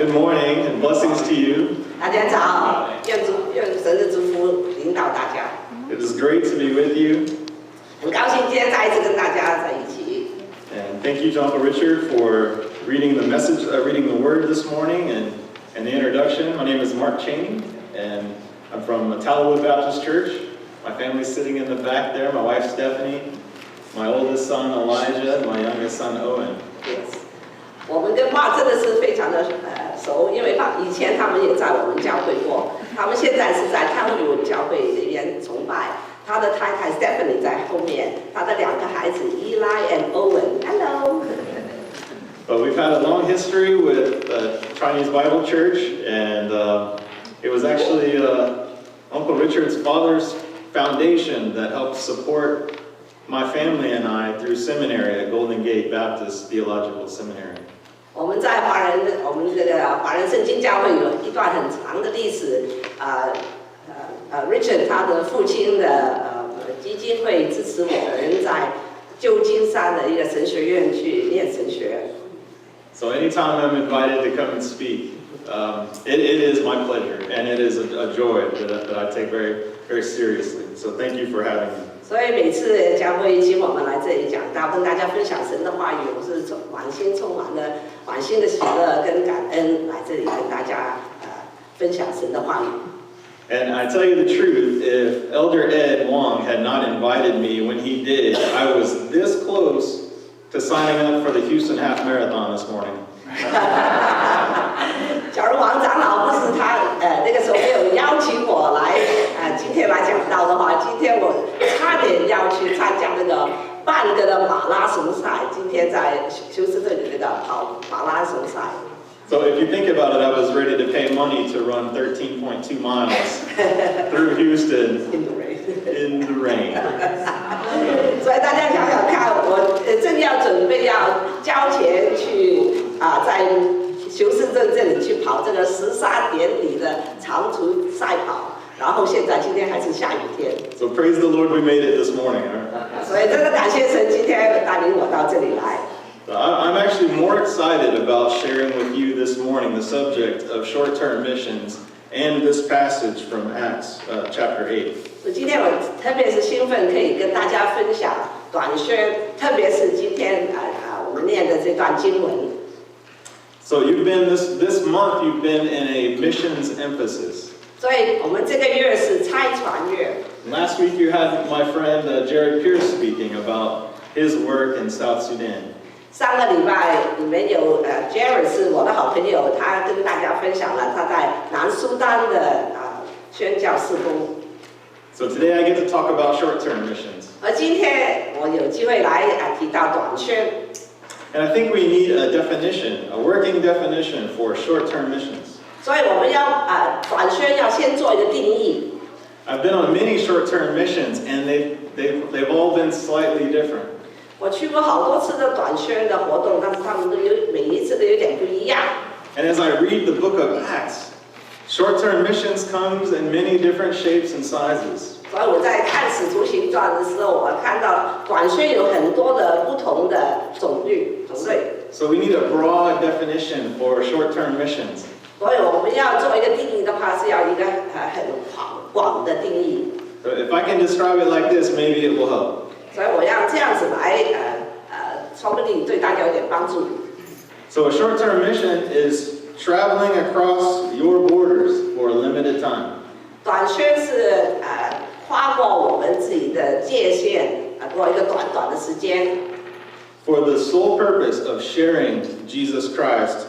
Good morning and blessings to you. 大家早，愿神的祝福领导大家。It is great to be with you. 很高兴今天再一次跟大家在一起。And thank you to Uncle Richard for reading the message, reading the word this morning and the introduction. My name is Mark Cheney, and I'm from Tallowood Baptist Church. My family's sitting in the back there. My wife Stephanie, my oldest son Elijah, and my youngest son Owen. Yes. 我们跟爸真的是非常的熟，因为以前他们也在我们教会过，他们现在是在康语文教会里面崇拜。他的太太 Stephanie 在后面，他的两个孩子 Eli and Owen。Hello。But we've had a long history with Chinese Bible Church, and it was actually Uncle Richard's father's foundation that helped support my family and I through seminary at Golden Gate Baptist Theological Seminary. 我们在我们这个华人圣经教会有一段很长的历史。Richard 他的父亲的基金会支持我们在旧金山的一个神学院去念神学。So anytime I'm invited to come and speak, it is my pleasure and it is a joy that I take very, very seriously. So thank you for having me. 所以每次教会请我们来这里讲道，跟大家分享神的话语，我是满心充满了满心的喜乐跟感恩，来这里跟大家分享神的话语。And I tell you the truth, if Elder Ed Wong had not invited me when he did, I was this close to signing up for the Houston Half Marathon this morning. 假如王长老不是他那个时候没有邀请我来今天来讲道的话，今天我差点要去参加那个半个的马拉松赛，今天在休斯顿那个跑马拉松赛。So if you think about it, I was ready to pay money to run 13.2 miles through Houston in the rain. 所以大家想想看，我正要准备要交钱去在休斯顿这里去跑这个13点里的长途赛跑，然后现在今天还是下雨天。So praise the Lord, we made it this morning. 所以真的感谢神今天带领我到这里来。I'm actually more excited about sharing with you this morning the subject of short-term missions and this passage from Acts chapter 8. 今天我特别是兴奋，可以跟大家分享短宣，特别是今天我们念的这段经文。So you've been this month you've been in a missions emphasis. 所以我们这个月是差传月。Last week you had my friend Jared Pierce speaking about his work in South Sudan. 上个礼拜你们有Jared 是我的好朋友，他跟大家分享了他在南苏丹的宣教事工。So today I get to talk about short-term missions. 而今天我有机会来提到短宣。And I think we need a definition, a working definition for short-term missions. 所以我们要短宣要先做一个定义。I've been on many short-term missions, and they've all been slightly different. 我去过好多次的短宣的活动，但是他们都每一次都有点不一样。And as I read the book of Acts, short-term missions comes in many different shapes and sizes. 所以我在看《使徒行传》的时候，我看到短宣有很多的不同的种类。So we need a broad definition for short-term missions. 所以我们要做一个定义的话，是要一个很广的定义。So if I can describe it like this, maybe it will help. 所以我要这样子来说不定对大家有点帮助。So a short-term mission is traveling across your borders for a limited time. 短宣是跨过我们自己的界限过一个短短的时间。For the sole purpose of sharing Jesus Christ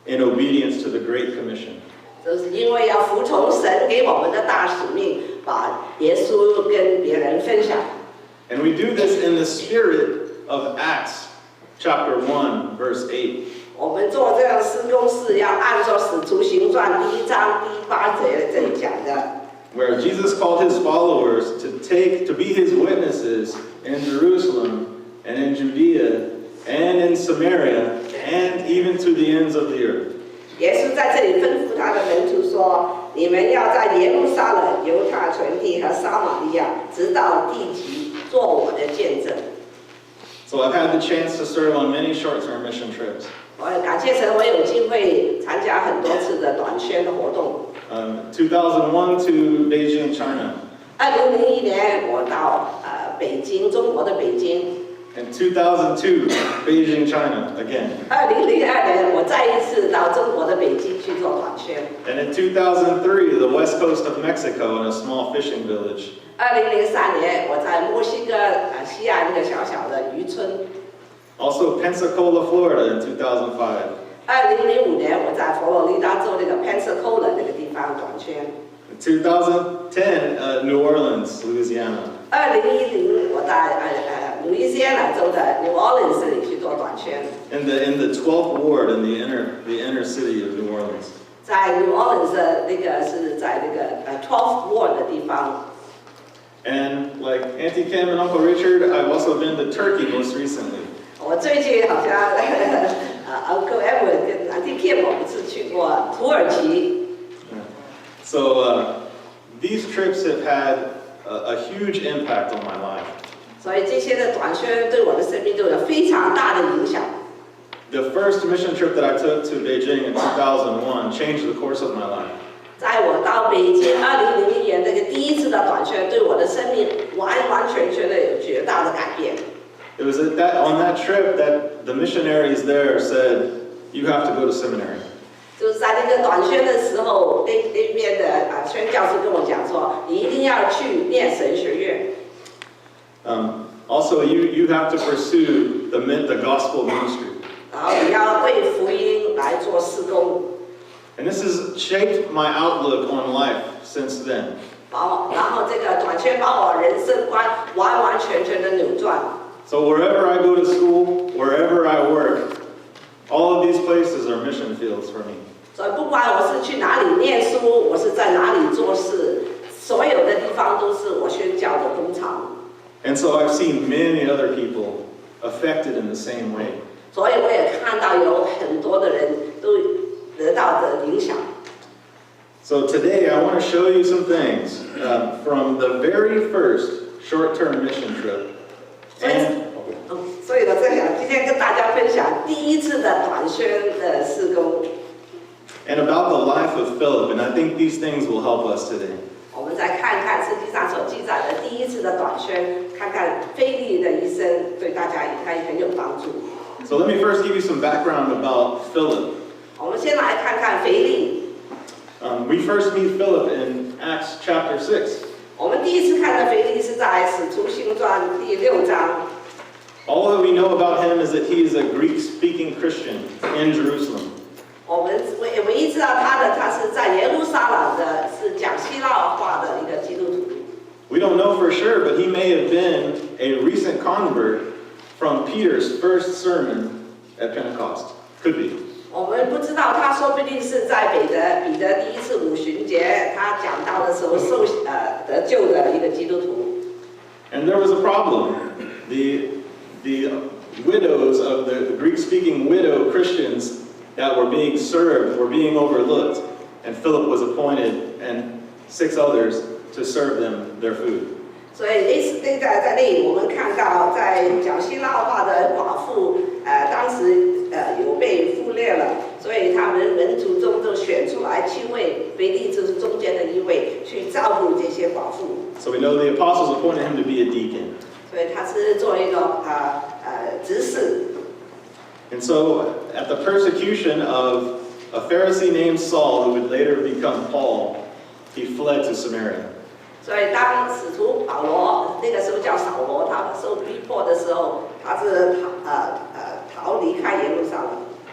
in obedience to the Great Commission. 就是因为要服从神给我们的大使命，把耶稣跟别人分享。And we do this in the spirit of Acts chapter 1, verse 8. 我们做这样的施工是要按照《使徒行传》1章8节这里讲的。Where Jesus called his followers to be his witnesses in Jerusalem and in Judea and in Samaria and even to the ends of the earth. 耶稣在这里吩咐他的门徒说：“你们要在耶路撒冷、犹太全地和撒玛利亚，直到地极，做我的见证。” So I've had the chance to serve on many short-term mission trips. 我感谢神，我有机会参加很多次的短宣的活动。2001 to Beijing, China. 2001年我到北京，中国的北京。In 2002, Beijing, China again. 2002年我再一次到中国的北京去做短宣。And in 2003, the west coast of Mexico in a small fishing village. 2003年我在墨西哥西岸一个小小的渔村。Also Pensacola, Florida in 2005. 2005年我在佛罗里达州那个 Pensacola 那个地方短宣。In 2010, New Orleans, Louisiana. 2010我在Louisiana 州的 New Orleans 这里去做短宣。In the 12th ward in the inner city of New Orleans. 在 New Orleans 的那个是在那个12th ward 的地方。And like Auntie Kim and Uncle Richard, I've also been to Turkey most recently. 我最近好像Uncle Edward 跟 Auntie Kim 我们是去过土耳其。So these trips have had a huge impact on my life. 所以这些的短宣对我的生命都有非常大的影响。The first mission trip that I took to Beijing in 2001 changed the course of my life. 在我到北京2001年这个第一次的短宣，对我的生命完完全全的有绝大的改变。It was on that trip that the missionaries there said, "You have to go to seminary." 就是在那个短宣的时候，那边的宣教师跟我讲说，你一定要去念神学院。Also, you have to pursue the gospel ministry. 然后你要为福音来做事工。And this has shaped my outlook on life since then. 然后这个短宣把我人生观完完全全的扭转。So wherever I go to school, wherever I work, all of these places are mission fields for me. 所以不管我是去哪里念书，我是在哪里做事，所有的地方都是我宣教的工厂。And so I've seen many other people affected in the same way. 所以我也看到有很多的人都得到的影响。So today I want to show you some things from the very first short-term mission trip. 所以我在想，今天跟大家分享第一次的短宣的事工。And about the life of Philip, and I think these things will help us today. 我们再看看圣经上所记载的第一次的短宣，看看腓利的一生，对大家应该很有帮助。So let me first give you some background about Philip. 我们先来看看腓利。We first meet Philip in Acts chapter 6. 我们第一次看的腓利是在《使徒行传》第6章。All that we know about him is that he is a Greek-speaking Christian in Jerusalem. 我们唯一知道他是在耶路撒冷的，是讲希腊话的一个基督徒。We don't know for sure, but he may have been a recent convert from Peter's first sermon at Pentecost. Could be. 我们不知道，他说不定是在彼得第一次五旬节他讲道的时候得救的一个基督徒。And there was a problem. The widows of the Greek-speaking widow Christians that were being served were being overlooked, and Philip was appointed and 6 others to serve them their food. 所以在那里我们看到，在讲希腊话的寡妇，当时有被忽略了，所以他们门徒中就选出来7位，腓利就是中间的一位，去照顾这些寡妇。So we know the apostles appointed him to be a deacon. 所以他是做一个执事。And so at the persecution of a Pharisee named Saul, who would later become Paul, he fled to Samaria. 所以当使徒保罗那个时候叫扫罗，他受逼迫的时候，他是逃离开耶路撒冷。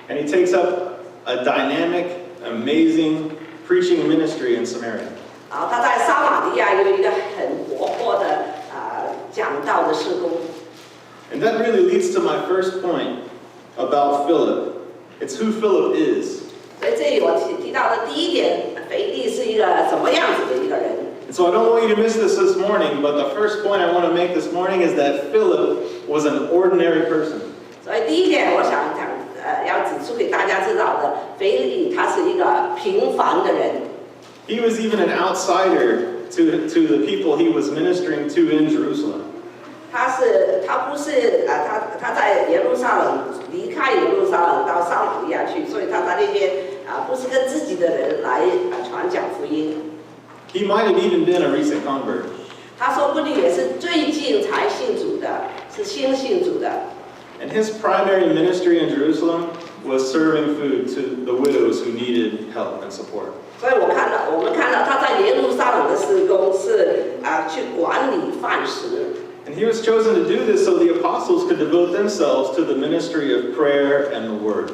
And he takes up a dynamic, amazing preaching ministry in Samaria. 然后他在撒玛利亚有一个很活泼的讲道的事工。And that really leads to my first point about Philip. It's who Philip is. 所以这里我提到的第一点，腓利是一个什么样子的一个人。And so I don't want you to miss this morning, but the first point I want to make this morning is that Philip was an ordinary person. 所以第一点，我想讲要指出给大家知道的，腓利他是一个平凡的人。He was even an outsider to the people he was ministering to in Jerusalem. 他不是他在耶路撒冷离开耶路撒冷到撒玛利亚去，所以他在那边不是跟自己的人来传讲福音。He might have even been a recent convert. 他说不定也是最近才信主的，是新信主的。And his primary ministry in Jerusalem was serving food to the widows who needed help and support. 所以我们看到他在耶路撒冷的事工是去管理饭食。And he was chosen to do this so the apostles could devote themselves to the ministry of prayer and the word.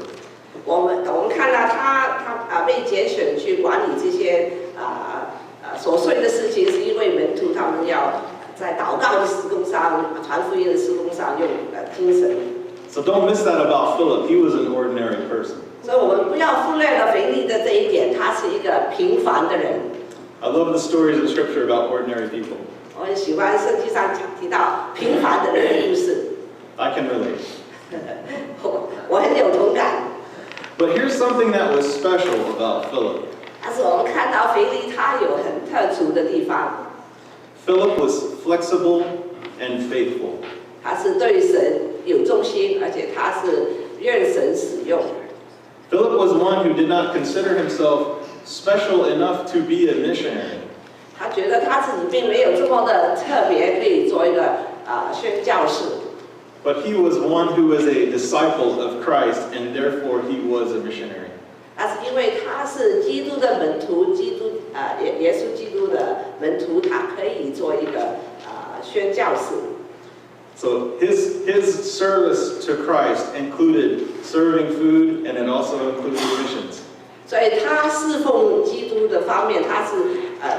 我们看到他被拣选去管理这些琐碎的事情，是因为门徒他们要在祷告的事工上、传福音的事工上用精神。So don't miss that about Philip. He was an ordinary person. 所以我们不要忽略了腓利的这一点，他是一个平凡的人。I love the stories in Scripture about ordinary people. 我很喜欢圣经上提到平凡的人的故事。I can relate. 我很有同感。But here's something that was special about Philip. 但是我们看到腓利他有很特殊的地方。Philip was flexible and faithful. 他是对神有忠心，而且他是愿神使用。Philip was one who did not consider himself special enough to be a missionary. 他觉得他自己并没有这么的特别，可以做一个宣教士。But he was one who was a disciple of Christ, and therefore he was a missionary. 但是因为他是基督的门徒，耶稣基督的门徒，他可以做一个宣教士。So his service to Christ included serving food, and it also included missions. 所以他侍奉基督的方面，他是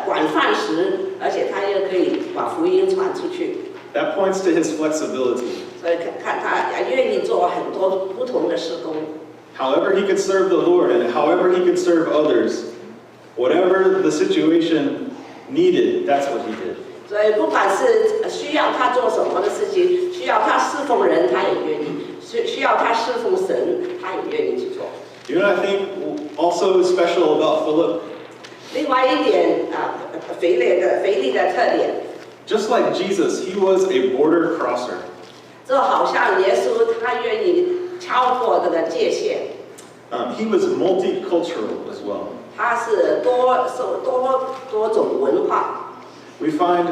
管饭食，而且他又可以把福音传出去。That points to his flexibility. 所以看他愿意做很多不同的事工。However he could serve the Lord, and however he could serve others, whatever the situation needed, that's what he did. 所以不管是需要他做什么的事情，需要他侍奉人，他也愿意；需要他侍奉神，他也愿意去做。You know what I think also is special about Philip? 另外一点腓利的特点， Just like Jesus, he was a border crosser. 就好像耶稣他愿意超过这个界限。He was multicultural as well. 他是多种文化。We find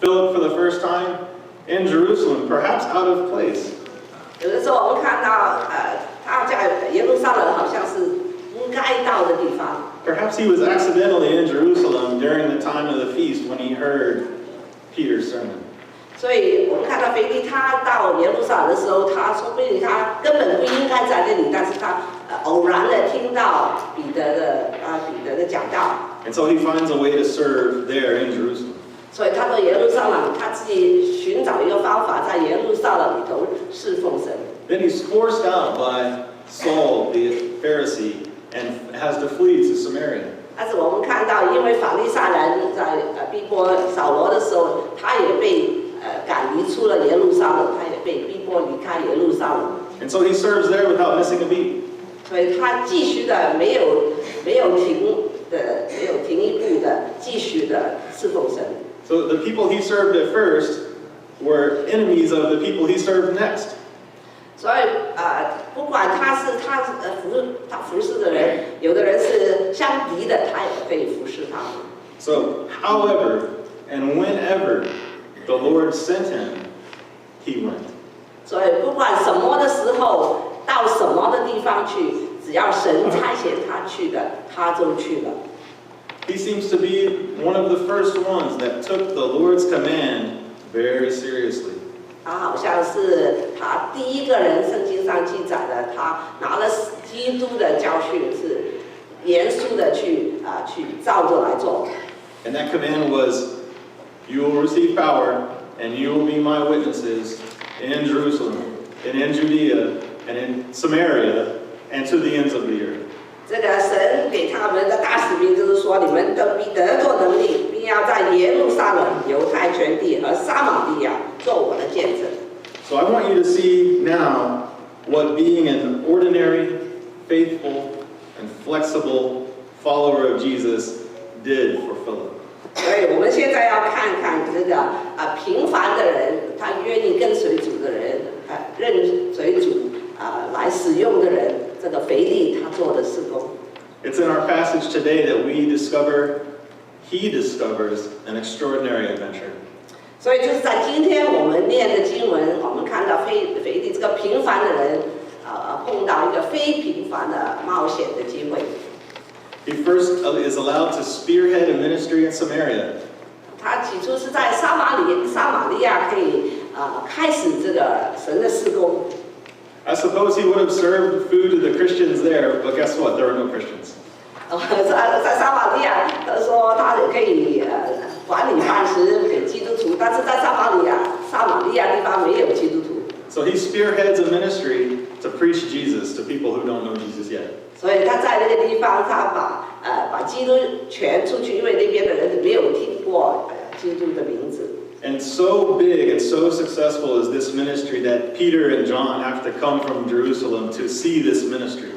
Philip for the first time in Jerusalem, perhaps out of place. 有的时候我们看到他在耶路撒冷好像是应该到的地方。Perhaps he was accidentally in Jerusalem during the time of the feast when he heard Peter's sermon. 所以我们看到腓利他到耶路撒冷的时候，他说不定他根本不应该在那里，但是他偶然的听到彼得的讲道。And so he finds a way to serve there in Jerusalem. 所以他到耶路撒冷，他自己寻找一个方法，在耶路撒冷里头侍奉神。Then he's forced out by Saul, the Pharisee, and has to flee to Samaria. 但是我们看到，因为法利赛人在逼迫扫罗的时候，他也被赶离出了耶路撒冷，他也被逼迫离开耶路撒冷。And so he serves there without missing a beat. 所以他继续的没有停一步的继续的侍奉神。So the people he served at first were enemies of the people he served next. 所以不管他服侍的人，有的人是相敌的，他也可以服侍他们。So, however and whenever the Lord sent him, he went. 所以不管什么的时候，到什么的地方去，只要神差遣他去的，他就去了。He seems to be one of the first ones that took the Lord's command very seriously. 他好像是他第一个人，圣经上记载的，他拿了基督的教训，是严肃的去照着来做。And that command was, you will receive power, and you will be my witnesses in Jerusalem, and in Judea, and in Samaria, and to the ends of the earth. 这个神给他们的大使命就是说，你们都必得着能力，并要在耶路撒冷、犹太全地和撒玛利亚做我的见证。So I want you to see now what being an ordinary, faithful, and flexible follower of Jesus did for Philip. 所以我们现在要看看这个平凡的人，他愿意跟腓利他做的事工。It's in our passage today that he discovers an extraordinary adventure. 所以就是在今天我们念的经文，我们看到腓利这个平凡的人，碰到一个非平凡的冒险的机会。He first is allowed to spearhead a ministry in Samaria. 他起初是在撒玛利亚可以开始这个神的事工。I suppose he would have served food to the Christians there, but guess what? There were no Christians. 在撒玛利亚，他说他也可以管理饭食给基督徒，但是在撒玛利亚地方没有基督徒。So he spearheads a ministry to preach Jesus to people who don't know Jesus yet. 所以他在那个地方，他把基督传出去，因为那边的人没有听过基督的名字。And so big and so successful is this ministry that Peter and John have to come from Jerusalem to see this ministry.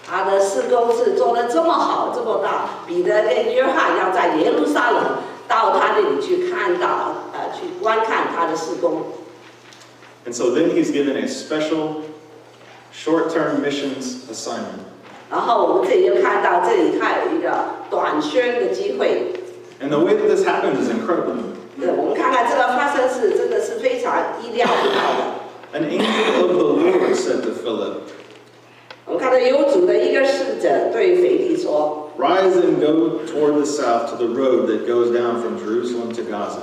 他的事工是做得这么好这么大，彼得跟约翰要在耶路撒冷到他那里去去观看他的事工。And so then he's given a special short-term missions assignment. 然后我们这里就看到这里他有一个短宣的机会。And the way that this happened is incredible. 对，我们看看这个发生是真的是非常意料不到的。An angel of the Lord said to Philip, 我们看到有主的一个使者对腓利说 Rise and go toward the south to the road that goes down from Jerusalem to Gaza.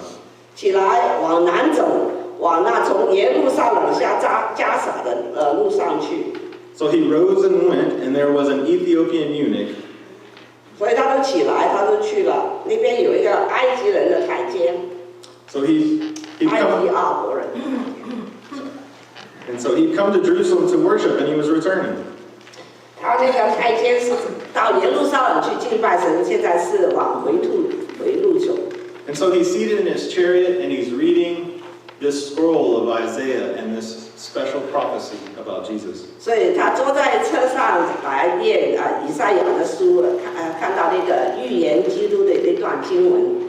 起来往南走，往那从耶路撒冷下加撒的路上去。So he rose and went, and there was an Ethiopian eunuch. 所以他就起来，他就去了。那边有一个埃及人的台阶。So he'd 埃及 come, 阿伯人。and so he'd come to Jerusalem to worship, and he was returning. 他那个台阶是到耶路撒冷去敬拜神，现在是往回路走。And so he's seated in his chariot, and he's reading this scroll of Isaiah and this special prophecy about Jesus. 所以他坐在车上来念以赛亚的书，看到那个预言基督的那段经文。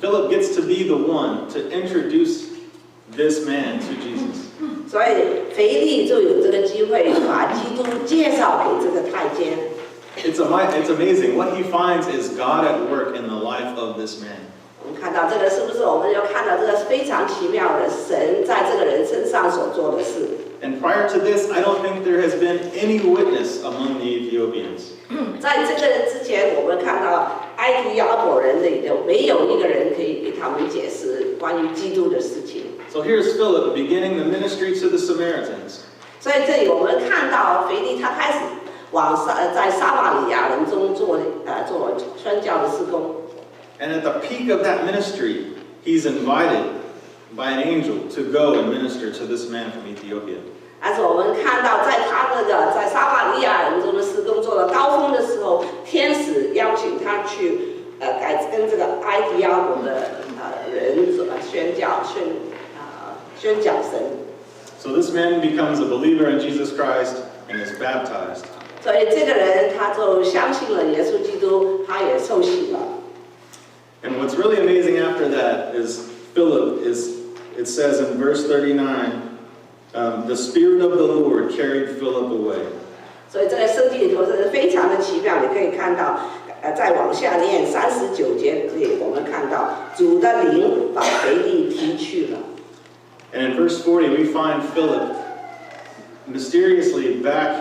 Philip gets to be the one to introduce this man to Jesus. 所以腓利就有这个机会把基督介绍给这个太监。It's amazing. What he finds is God at work in the life of this man. 我们看到这个是不是？我们就看到这个是非常奇妙的，神在这个人身上所做的事。And prior to this, I don't think there has been any witness among the Ethiopians. 在这个之前，我们看到埃及亚伯人里头没有一个人可以给他们解释关于基督的事情。So here's Philip beginning the ministry to the Samaritans. 所以这里我们看到腓利他开始在撒玛利亚人中做宣教的事工。And at the peak of that ministry, he's invited by an angel to go and minister to this man from Ethiopia. 但是我们看到，在他那个在撒玛利亚人中的事工做的高峰的时候，天使邀请他去跟这个埃及亚伯的人宣讲神。So this man becomes a believer in Jesus Christ and is baptized. 所以这个人他就相信了耶稣基督，他也受洗了。And what's really amazing after that is it says in verse 39, the Spirit of the Lord carried Philip away. 所以这个圣经里头是非常的奇妙，你可以看到，再往下念39节里，我们看到主的灵把腓利提去了。And in verse 40, we find Philip mysteriously back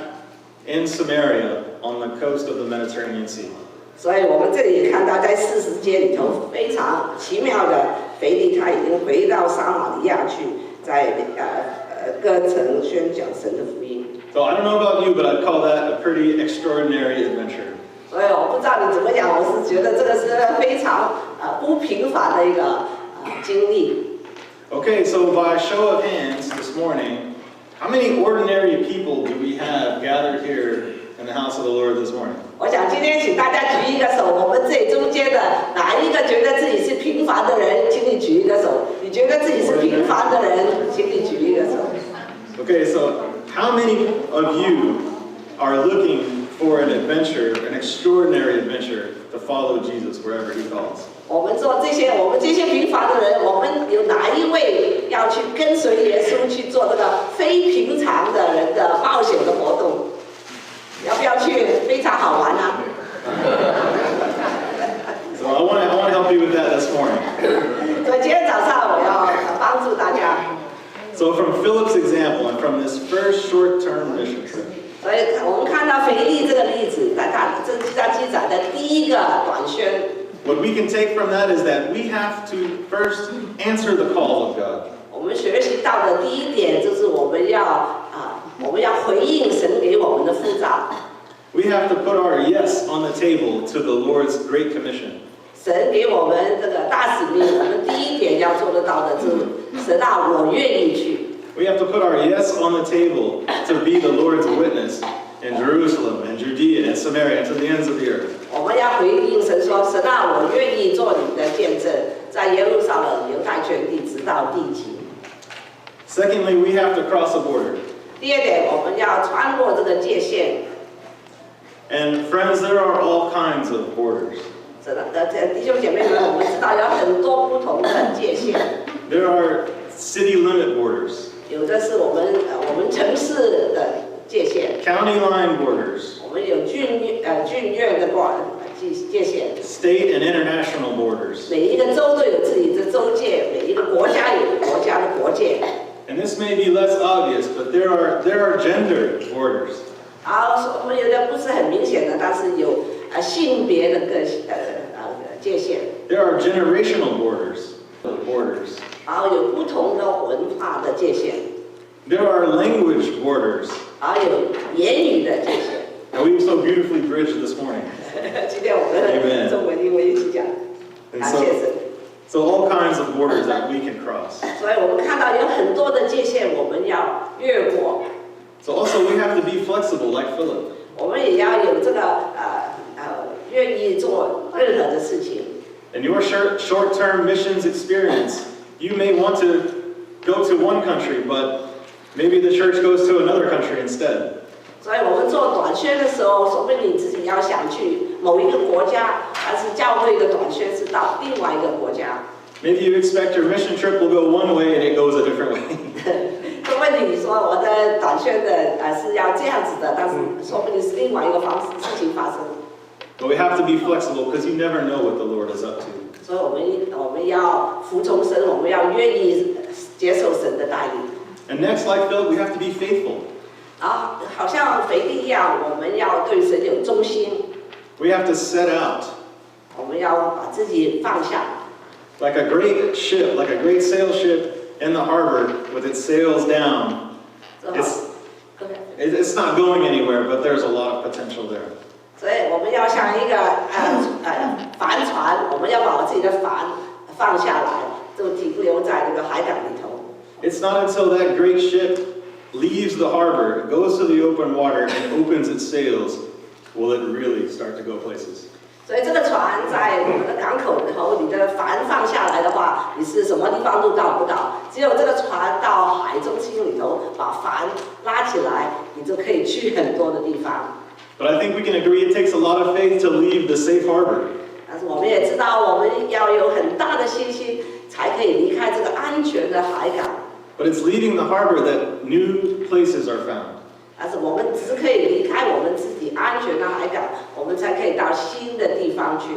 in Samaria on the coast of the Mediterranean Sea. 所以我们这里也看到，在40节里头非常奇妙的，腓利他已经回到撒玛利亚去，在各城宣讲神的福音。So I don't know about you, but I'd call that a pretty extraordinary adventure. 所以我不知道你怎么讲，我是觉得这个是非常不平凡的一个经历。Okay, so by show of hands this morning, how many ordinary people do we have gathered here in the house of the Lord this morning? 我想今天请大家举一个手，我们这里中间的哪一个觉得自己是平凡的人，请你举一个手。你觉得自己是平凡的人，请你举一个手。Okay, so how many of you are looking for an adventure, an extraordinary adventure, to follow Jesus wherever he calls? 我们这些平凡的人，我们有哪一位要去跟随耶稣去做这个非平常的人的冒险的活动？ So from Philip's example and from this first short-term mission trip, 所以我们看到腓力这个例子，在他这记载的第一个短宣。what we can take from that is that we have to first answer the call of God. 我们学习到的第一点就是我们要回应神给我们的呼召。We have to put our yes on the table to the Lord's Great Commission. 神给我们这个大使命，我们第一点要做得到的是，神啊，我愿意去。We have to put our yes on the table to be the Lord's witness in Jerusalem and Judea and Samaria and to the ends of the earth. 我们要回应神说，神啊，我愿意做你的见证，在耶路撒冷、犹太全地直到地极。Secondly, we have to cross a border. 第二点，我们要穿过这个界限。And friends, there are all kinds of borders. 弟兄姐妹们，我们知道有很多不同的界限。There are city limit borders. 有的是我们城市的界限。County line borders. 我们有郡院的界限。State and international borders. 每一个州都有自己的州界，每一个国家有国家的国界。And this may be less obvious, but there are gender borders. 我们有的不是很明显的，但是有性别的界限。There are generational borders. 然后有不同的文化的界限。There are language borders. 然后有言语的界限。And we've so beautifully bridged this morning. 今天我们中文英文一起讲，感谢神。So all kinds of borders that we can cross. 所以我们看到有很多的界限，我们要越过。So also we have to be flexible, like Philip. 我们也要有这个愿意做任何的事情。In your short-term missions experience, you may want to go to one country, but maybe the church goes to another country instead. 所以我们做短宣的时候，说不定你自己要想去某一个国家，但是教会的短宣是到另外一个国家。Maybe you expect your mission trip will go one way and it goes a different way. 这问题你说我的短宣的是要这样子的，但是说不定是另外一个事情发生。But we have to be flexible because you never know what the Lord is up to. 所以我们要服从神，我们要愿意接受神的带领。And next, like Philip, we have to be faithful. 好像腓力一样，我们要对神有忠心。We have to set out. 我们要把自己放下。Like a great ship, like a great sail ship in the harbor with its sails down. It's not going anywhere, but there's a lot of potential there. 所以我们要像一个帆船，我们要把自己的帆放下来，就停留在这个海港里头。It's not until that great ship leaves the harbor, goes to the open water, and opens its sails, will it really start to go places. 所以这个船在我们的港口里头，你的帆放下来的话，你是什么地方都到不到。只有这个船到海中心里头，把帆拉起来，你就可以去很多的地方。But I think we can agree it takes a lot of faith to leave the safe harbor. 但是我们也知道，我们要有很大的信心，才可以离开这个安全的海港。But it's leaving the harbor that new places are found. 但是我们只可以离开我们自己安全的海港，我们才可以到新的地方去。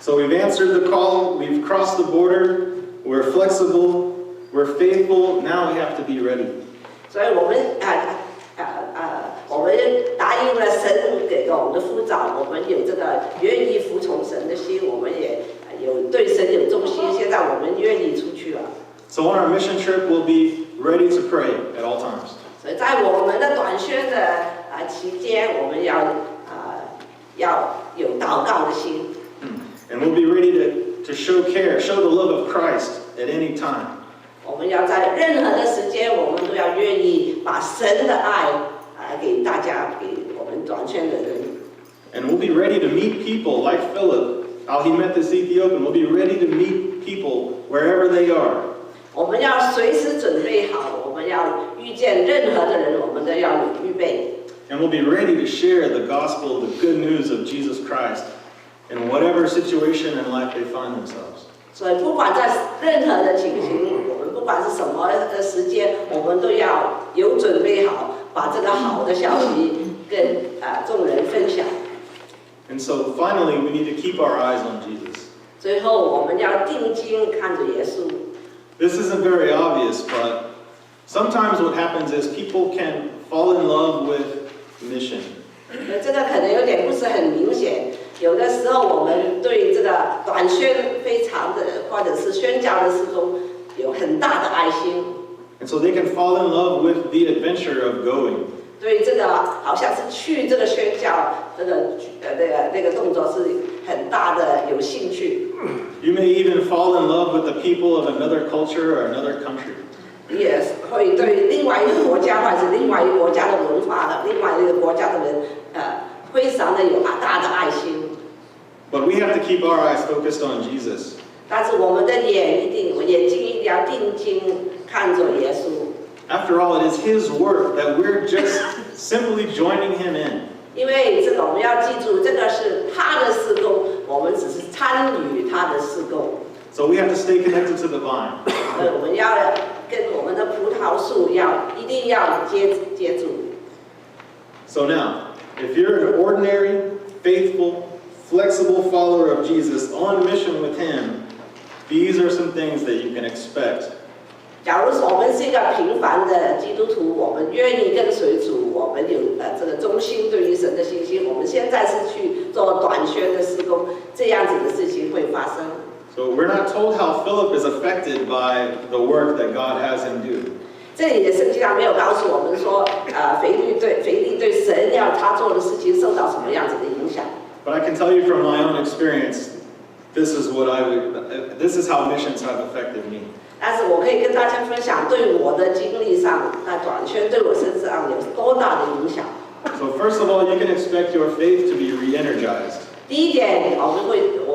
So we've answered the call, we've crossed the border, we're flexible, we're faithful, now we have to be ready. 所以我们答应了神给我们的呼召，我们有这个愿意服从神的心，我们也有对神有忠心。现在我们愿意出去了。So on our mission trip, we'll be ready to pray at all times. 所以在我们的短宣的期间，我们要有祷告的心。And we'll be ready to show care, show the love of Christ at any time. 我们要在任何的时间，我们都要愿意把神的爱给大家，给我们短宣的人。And we'll be ready to meet people like Philip, how he met this Ethiopian. We'll be ready to meet people wherever they are. 我们要随时准备好，我们要遇见任何的人，我们都要有预备。And we'll be ready to share the gospel, the good news of Jesus Christ in whatever situation in life they find themselves. 所以不管在任何的情形，我们不管是什么的时间，我们都要有准备好，把这个好的消息跟众人分享。And so finally, we need to keep our eyes on Jesus. 最后，我们要定睛看着耶稣。This isn't very obvious, but Sometimes what happens is people can fall in love with mission. 这个可能有点不是很明显。有的时候我们对这个短宣非常的，或者是宣教的事工有很大的爱心。And so they can fall in love with the adventure of going. 对这个好像是去这个宣教那个动作是很大的有兴趣。You may even fall in love with the people of another culture or another country. 也会对另外一个国家或者是另外一个国家的文化的另外一个国家的人非常的有大的爱心。But we have to keep our eyes focused on Jesus. 但是我们的眼睛一定要定睛看着耶稣。After all, it is His work that we're just simply joining Him in. 因为这个我们要记住，这个是他的事工，我们只是参与他的事工。So we have to stay connected to the vine. 我们要跟我们的葡萄树一定要接住。So now, if you're an ordinary, faithful, flexible follower of Jesus on mission with Him, these are some things that you can expect. 假如说我们是一个平凡的基督徒，我们愿意跟随主，我们有这个忠心对于神的信心，我们现在是去做短宣的事工，这样子的事情会发生。So we're not told how Philip is affected by the work that God has him do. 这里的圣经上没有告诉我们说，腓力对神要他做的事情受到什么样子的影响。But I can tell you from my own experience, this is how missions have affected me. 但是我可以跟大家分享，对我的经历上，短宣对我身上有多大的影响。So first of all, you can expect your faith to be re-energized. 第一点，我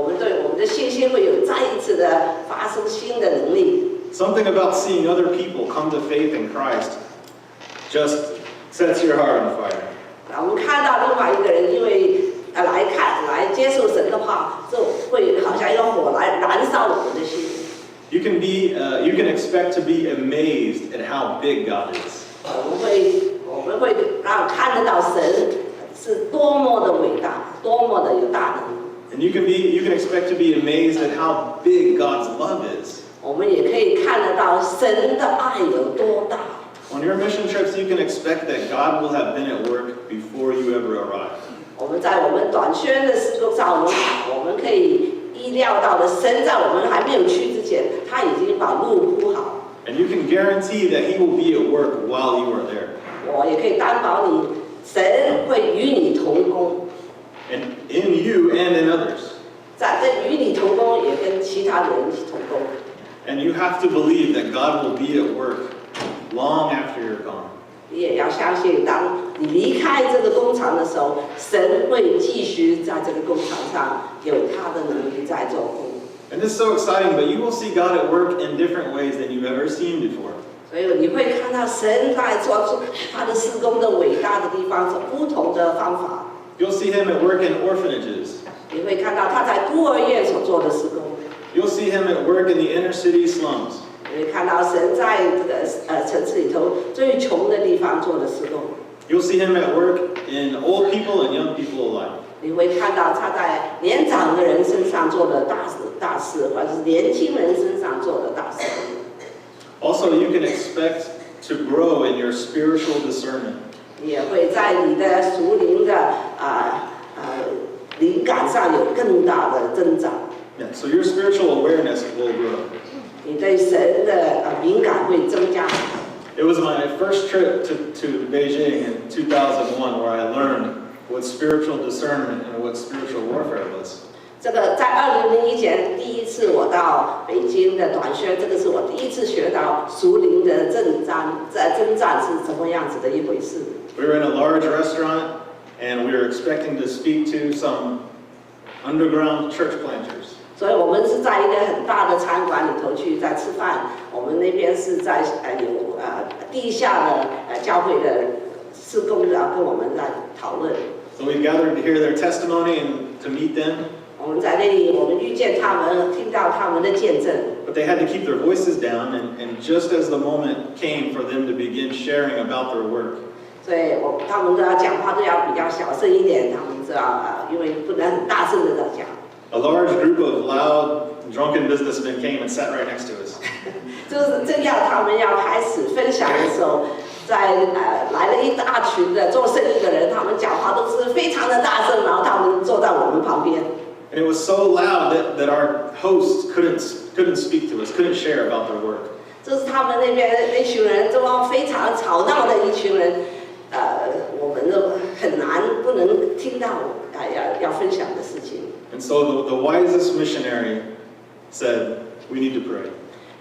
们对我们的信心会有再一次的发生新的能力。Something about seeing other people come to faith in Christ just sets your heart on fire. 我们看到另外一个人因为来接受神的话，就会好像一个火来燃烧我们的心。You can expect to be amazed at how big God is. 我们会看得到神是多么的伟大，多么的有大能。And you can expect to be amazed at how big God's love is. 我们也可以看得到神的爱有多大。On your mission trips, you can expect that God will have been at work before you ever arrive. 我们在我们短宣的事工上，我们可以意料到的，神在我们还没有去之前，他已经把路铺好。And you can guarantee that He will be at work while you are there. 我也可以担保你，神会与你同工。And in you and in others. 与你同工，也跟其他人一起同工。And you have to believe that God will be at work long after you're gone. 你也要相信，当你离开这个工厂的时候，神会继续在这个工厂上有他的能力在做工。And this is so exciting, but you will see God at work in different ways than you've ever seen before. 所以你会看到神在做出他的事工的伟大的地方，是不同的方法。You'll see Him at work in orphanages. 你会看到他在孤儿院所做的事工。You'll see Him at work in the inner city slums. 你会看到神在这个城市里头最穷的地方做的事工。You'll see Him at work in old people and young people alike. 你会看到他在年长的人身上做的大事，或者是年轻人身上做的大事。Also, you can expect to grow in your spiritual discernment. 你也会在你的属灵的灵感上有更大的增长。Yeah, so your spiritual awareness will grow. 你对神的敏感会增加。It was my first trip to Beijing in 2001 where I learned what spiritual discernment and what spiritual warfare was. 这个在2001年第一次我到北京的短宣，这个是我第一次学到属灵的征战是怎么样子的一回事。We were in a large restaurant and we were expecting to speak to some underground church planters. 所以我们是在一个很大的餐馆里头去在吃饭，我们那边是在有地下的教会的事工跟我们在讨论。So we gathered to hear their testimony and to meet them. 我们在那里，我们遇见他们，听到他们的见证。But they had to keep their voices down, and just as the moment came for them to begin sharing about their work. 所以他们都要讲话都要比较小声一点，他们知道因为不能很大声的在讲。A large group of loud drunken businessmen came and sat right next to us. 就是正要他们要开始分享的时候，来了一大群的做生意的人，他们讲话都是非常的大声，然后他们坐在我们旁边。And it was so loud that our hosts couldn't speak to us, couldn't share about their work. 就是他们那边那群人，这帮非常吵闹的一群人，我们都很难不能听到要分享的事情。And so the wisest missionary said, "We need to pray."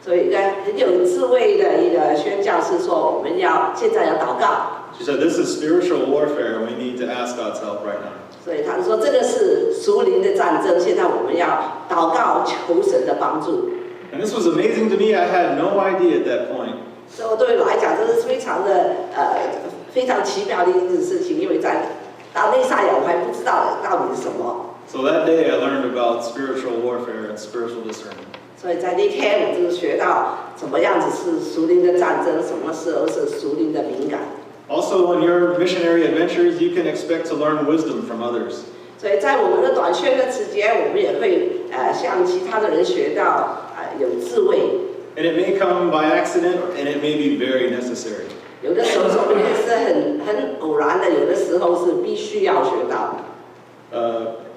所以一个很有智慧的一个宣教士说，我们现在要祷告。She said, "This is spiritual warfare, and we need to ask God's help right now." 所以他说这个是属灵的战争，现在我们要祷告求神的帮助。And this was amazing to me. I had no idea at that point. 所以对我来讲，这是非常的非常奇妙的一件事情，因为到那刹那我还不知道到底是什么。So that day I learned about spiritual warfare and spiritual discernment. 所以在那天我就学到什么样子是属灵的战争，什么时候是属灵的敏感。Also, in your missionary adventures, you can expect to learn wisdom from others. 所以在我们的短宣的时间，我们也会向其他的人学到有智慧。And it may come by accident, and it may be very necessary. 有的时候说不定是很偶然的，有的时候是必须要学到。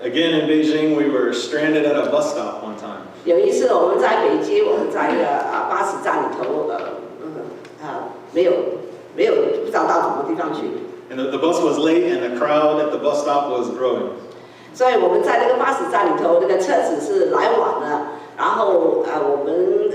Again in Beijing, we were stranded at a bus stop one time. 有一次我们在北京，我们在一个巴士站里头，没有不知道到什么地方去。And the bus was late, and the crowd at the bus stop was growing. 所以我们在那个巴士站里头，那个车子是来晚了，然后我们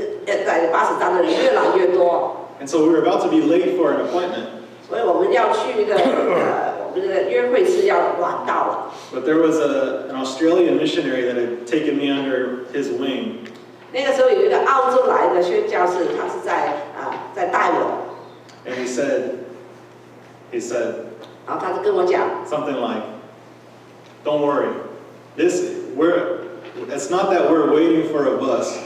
在巴士站那里越来越多。And so we were about to be late for an appointment. 所以我们要去一个我们的约会是要晚到了。But there was an Australian missionary that had taken me under his wing. 那个时候有一个澳洲来的宣教士，他是在带我。And he said, 然后他就跟我讲 something like, "Don't worry. It's not that we're waiting for a bus.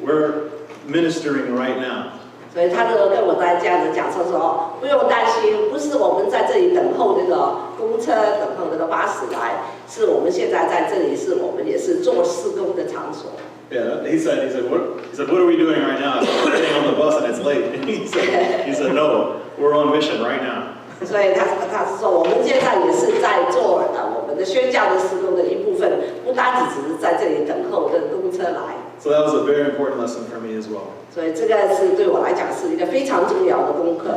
We're ministering right now." 所以他就跟我在这样子讲说，不用担心，不是我们在这里等候那个公车，等候那个巴士来，是我们现在在这里，是我们也是做事工的场所。Yeah, he said, what are we doing right now? I said, we're getting on the bus and it's late. he said, no, we're on mission right now. 所以他是说，我们现在也是在做我们的宣教的事工的一部分，不单只是在这里等候这个公车来。So that was a very important lesson for me as well. 所以这个是对我来讲是一个非常重要的功课。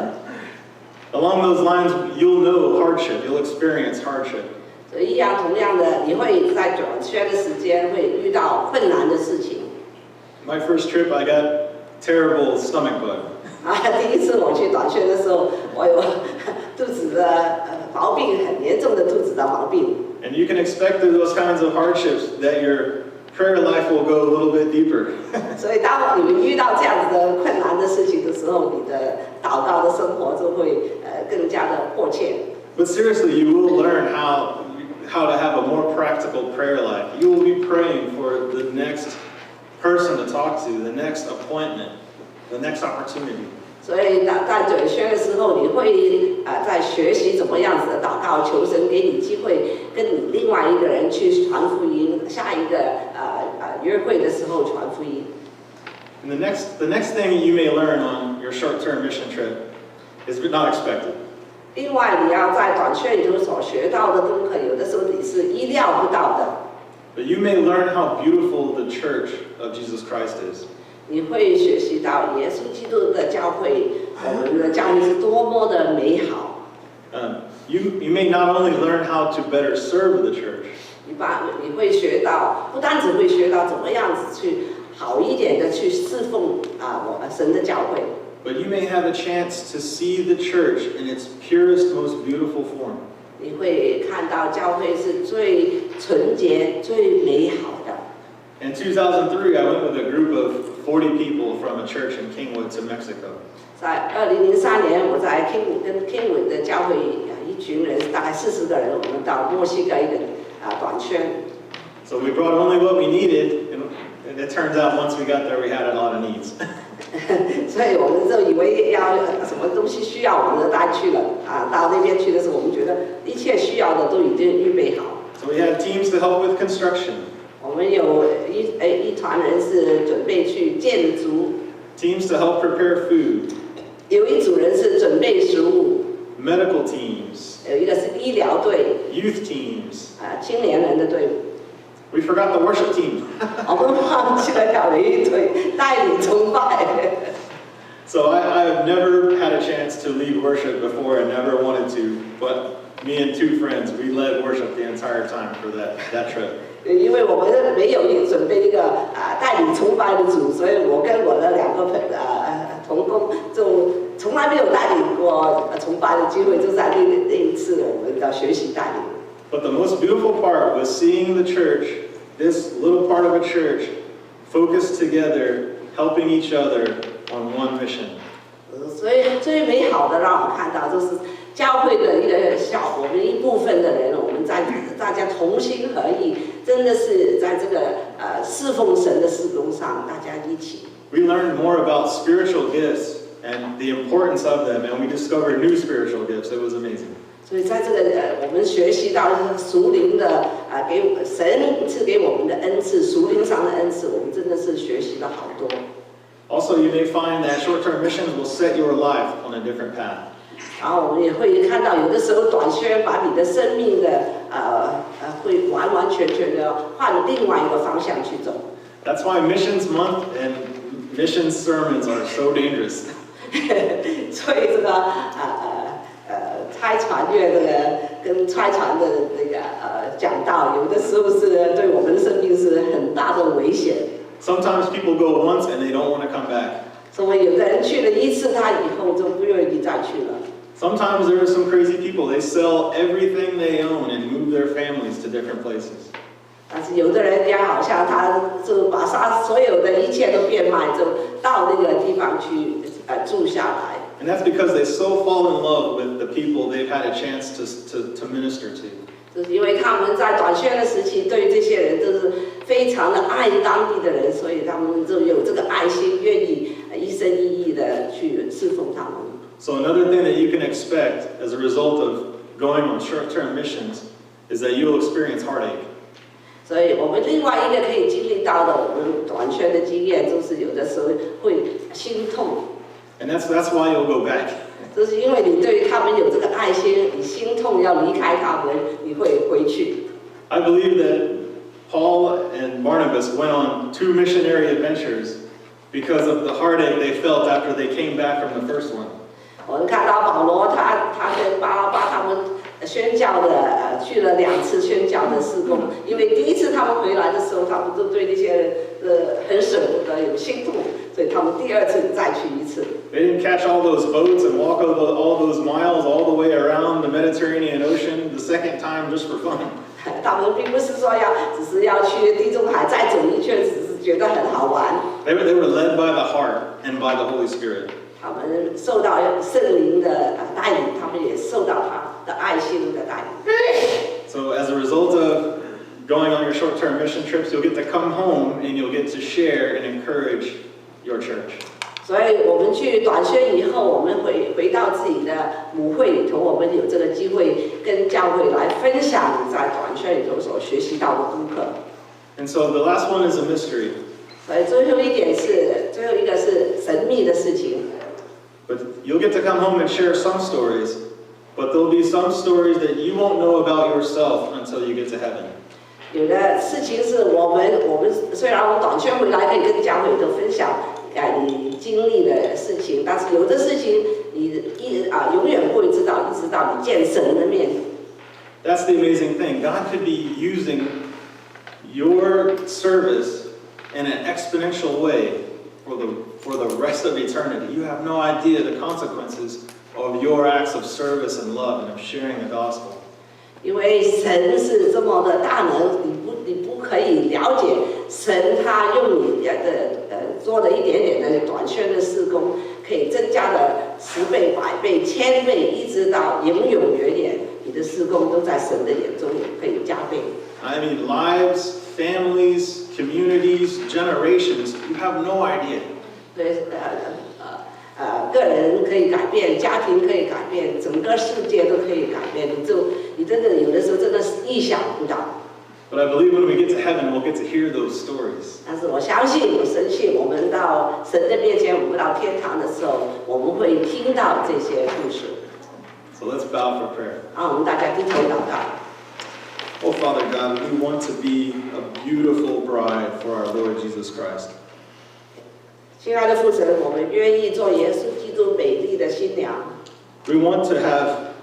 Along those lines, you'll know hardship. You'll experience hardship. 所以同样的，你会在短宣的时间会遇到困难的事情。My first trip, I got terrible stomach bug. 第一次我去短宣的时候，我有肚子的毛病，很严重的肚子的毛病。And you can expect through those kinds of hardships that your prayer life will go a little bit deeper. 所以当你们遇到这样子的困难的事情的时候，你的祷告的生活就会更加的迫切。But seriously, you will learn how to have a more practical prayer life. You will be praying for the next person to talk to, the next appointment, the next opportunity. 所以在短宣的时候，你会在学习怎么样子的祷告，求神给你机会，跟你另外一个人去传福音。下一个约会的时候传福音。And the next thing you may learn on your short-term mission trip is not expected. 另外，你要在短宣里头所学到的功课，有的时候你是意料不到的。But you may learn how beautiful the church of Jesus Christ is. 你会学习到耶稣基督的教会，我们的教会是多么的美好。You may not only learn how to better serve the church. 你会学到，不单只会学到怎么样子去好一点的去侍奉神的教会。But you may have a chance to see the church in its purest, most beautiful form. 你会看到教会是最纯洁、最美好的。In 2003, I went with a group of 40 people from a church in Kingwood to Mexico. 在2003年，我在 Kingwood 的教会一群人，大概40个人，我们到墨西哥一个短宣。So we brought only what we needed, and it turns out once we got there, we had a lot of needs. 所以我们就以为要什么东西需要，我们就带去了。到那边去的时候，我们觉得一切需要的都已经预备好。So we had teams to help with construction. 我们有一团人是准备去建筑。Teams to help prepare food. 有一组人是准备食物。Medical teams. 有一个是医疗队。Youth teams. 青年人的队伍。We forgot the worship team. 我们忘记了调理队带领崇拜。So I've never had a chance to lead worship before and never wanted to, but me and 2 friends, we led worship the entire time for that trip. 因为我们没有准备一个带领崇拜的组，所以我跟我的2个同工就从来没有带领过崇拜的机会，就在那一次我们的学习带领。But the most beautiful part was seeing the church, this little part of a church, focused together, helping each other on one mission. 所以最美好的让我看到就是教会的一个我们一部分的人，我们大家同心合意，真的是在这个侍奉神的事工上，大家一起。We learned more about spiritual gifts and the importance of them, and we discovered new spiritual gifts. It was amazing. 所以在这个我们学习到属灵的给神赐给我们的恩赐，属灵上的恩赐，我们真的是学习了好多。Also, you may find that short-term missions will set your life on a different path. 然后我们也会看到，有的时候短宣把你的生命的会完完全全的换另外一个方向去走。That's why Missions Month and mission sermons are so dangerous. 所以这个拆船月这个跟拆船的那个讲道，有的时候是对我们的生命是很大的危险。Sometimes people go once and they don't want to come back. 所以有的人去了一次，他以后就不愿意再去了。Sometimes there are some crazy people. They sell everything they own and move their families to different places. 但是有的人家好像他就把他所有的一切都变卖，就到那个地方去住下来。And that's because they so fall in love with the people they've had a chance to minister to. 就是因为他们在短宣的时期，对这些人都是非常的爱当地的人，所以他们就有这个爱心，愿意一生一意的去侍奉他们。So another thing that you can expect as a result of going on short-term missions is that you'll experience heartache. 所以我们另外一个可以经历到的，我们短宣的经验，就是有的时候会心痛。And that's why you'll go back. 就是因为你对他们有这个爱心，你心痛要离开他们，你会回去。I believe that Paul and Barnabas went on 2 missionary adventures because of the heartache they felt after they came back from the first one. 我们看到保罗他跟巴拉巴他们宣教的去了2次宣教的事工，因为第一次他们回来的时候，他们都对那些人很舍不得，有心痛，所以他们第2次再去1次。They didn't catch all those boats and walk all those miles all the way around the Mediterranean Ocean the second time just for fun. 他们并不是说只是要去地中海再走一圈，只是觉得很好玩。They were led by the heart and by the Holy Spirit. 他们受到圣灵的带领，他们也受到他的爱心的带领。So as a result of going on your short-term mission trips, you'll get to come home and you'll get to share and encourage your church. 所以我们去短宣以后，我们会回到自己的母会里头，我们有这个机会跟教会来分享在短宣里头所学习到的功课。And so the last one is a mystery. 所以最后一个是神秘的事情。But you'll get to come home and share some stories, but there'll be some stories that you won't know about yourself until you get to heaven. 有的事情是我们虽然我们短宣回来可以跟教会都分享你经历的事情，但是有的事情你永远不会知道，一直到你见神的面。That's the amazing thing. God could be using your service in an exponential way for the rest of eternity. You have no idea the consequences of your acts of service and love and of sharing the gospel. 因为神是这么的大能，你不可以了解神他用你的做的一点点的短宣的事工，可以增加了10倍、100倍、1000倍，一直到永永远远，你的事工都在神的眼中可以加倍。I mean, lives, families, communities, generations, you have no idea. 对，个人可以改变，家庭可以改变，整个世界都可以改变。你真的有的时候真的是意想不到。But I believe when we get to heaven, we'll get to hear those stories. 但是我相信，我深信，我们到神的面前，我们到天堂的时候，我们会听到这些故事。So let's bow for prayer. 让我们大家低头祷告。Oh, Father God, we want to be a beautiful bride for our Lord Jesus Christ. 亲爱的父神，我们愿意做耶稣基督美丽的新娘。We want to have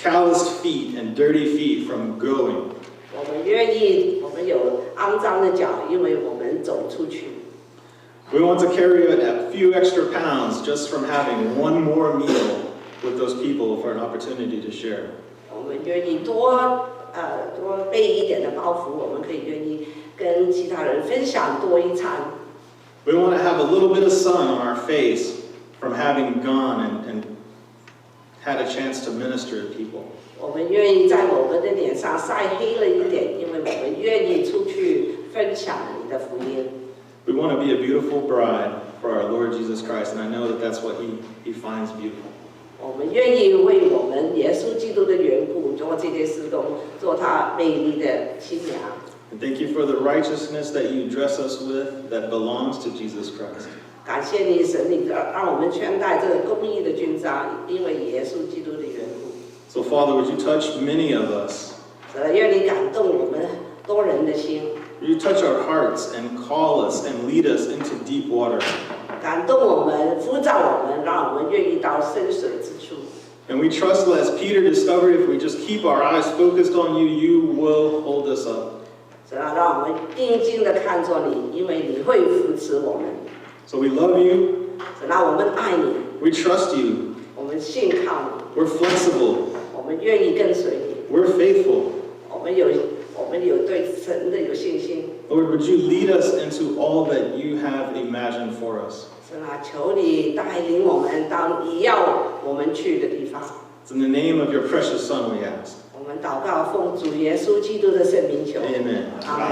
calloused feet and dirty feet from going. 我们愿意，我们有肮脏的脚，因为我们走出去。We want to carry a few extra pounds just from having one more meal with those people for an opportunity to share. 我们愿意多背一点的包袱，我们可以愿意跟其他人分享多一餐。We want to have a little bit of sun on our face from having gone and had a chance to minister to people. 我们愿意在我们的脸上晒黑了一点，因为我们愿意出去分享你的福音。We want to be a beautiful bride for our Lord Jesus Christ, and I know that that's what He finds beautiful. 我们愿意为我们耶稣基督的缘故做这件事工，做他美丽的新娘。And thank you for the righteousness that you dress us with that belongs to Jesus Christ. 感谢你，神，你让我们穿戴这个公义的军装，因为耶稣基督的缘故。So, Father, would you touch many of us? 神，愿你感动我们多人的心。Would you touch our hearts and call us and lead us into deep water? 感动我们，呼召我们，让我们愿意到深水之处。And we trust that as Peter discovered, if we just keep our eyes focused on you, you will hold us up. 神啊，让我们定睛的看着你，因为你会扶持我们。So we love you. 神啊，我们爱你， We trust you. 我们信靠你， We're flexible. 我们愿意跟随你， We're faithful. 我们有对神的有信心。Lord, would you lead us into all that you have imagined for us? 神啊，求你带领我们到你要我们去的地方。It's in the name of your precious Son we ask. 我们祷告，奉主耶稣基督的圣名求。Amen. 阿门。